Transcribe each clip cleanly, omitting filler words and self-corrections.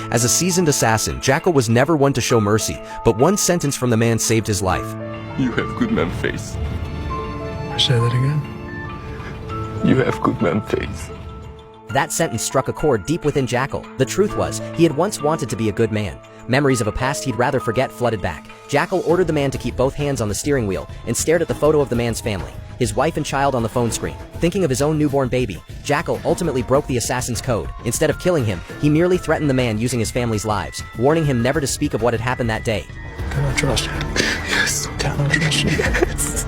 As a seasoned assassin, Jackal was never one to show mercy, but one sentence from the man saved his life. You have good man face. Say that again? You have good man face. That sentence struck a chord deep within Jackal. The truth was, he had once wanted to be a good man. Memories of a past he'd rather forget flooded back. Jackal ordered the man to keep both hands on the steering wheel and stared at the photo of the man's family, his wife and child on the phone screen. Thinking of his own newborn baby, Jackal ultimately broke the assassin's code. Instead of killing him, he merely threatened the man using his family's lives, warning him never to speak of what had happened that day. Can I trust you? Yes. Can I trust you? Yes.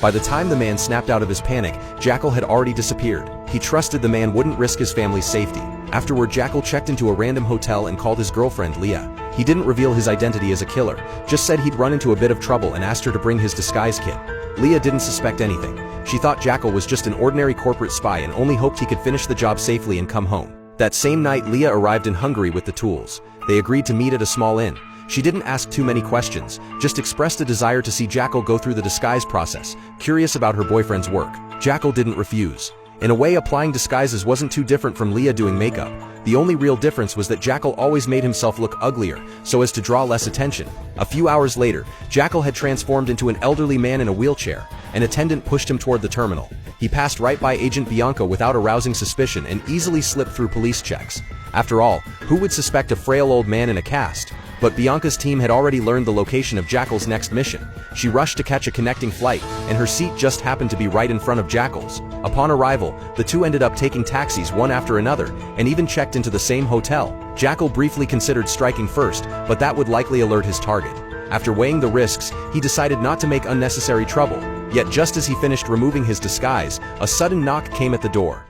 By the time the man snapped out of his panic, Jackal had already disappeared. He trusted the man wouldn't risk his family's safety. Afterward, Jackal checked into a random hotel and called his girlfriend, Leah. He didn't reveal his identity as a killer, just said he'd run into a bit of trouble and asked her to bring his disguise kit. Leah didn't suspect anything. She thought Jackal was just an ordinary corporate spy and only hoped he could finish the job safely and come home. That same night, Leah arrived in Hungary with the tools. They agreed to meet at a small inn. She didn't ask too many questions, just expressed a desire to see Jackal go through the disguise process, curious about her boyfriend's work. Jackal didn't refuse. In a way, applying disguises wasn't too different from Leah doing makeup. The only real difference was that Jackal always made himself look uglier, so as to draw less attention. A few hours later, Jackal had transformed into an elderly man in a wheelchair. An attendant pushed him toward the terminal. He passed right by Agent Bianca without arousing suspicion and easily slipped through police checks. After all, who would suspect a frail old man in a cast? But Bianca's team had already learned the location of Jackal's next mission. She rushed to catch a connecting flight, and her seat just happened to be right in front of Jackal's. Upon arrival, the two ended up taking taxis one after another, and even checked into the same hotel. Jackal briefly considered striking first, but that would likely alert his target. After weighing the risks, he decided not to make unnecessary trouble. Yet just as he finished removing his disguise, a sudden knock came at the door.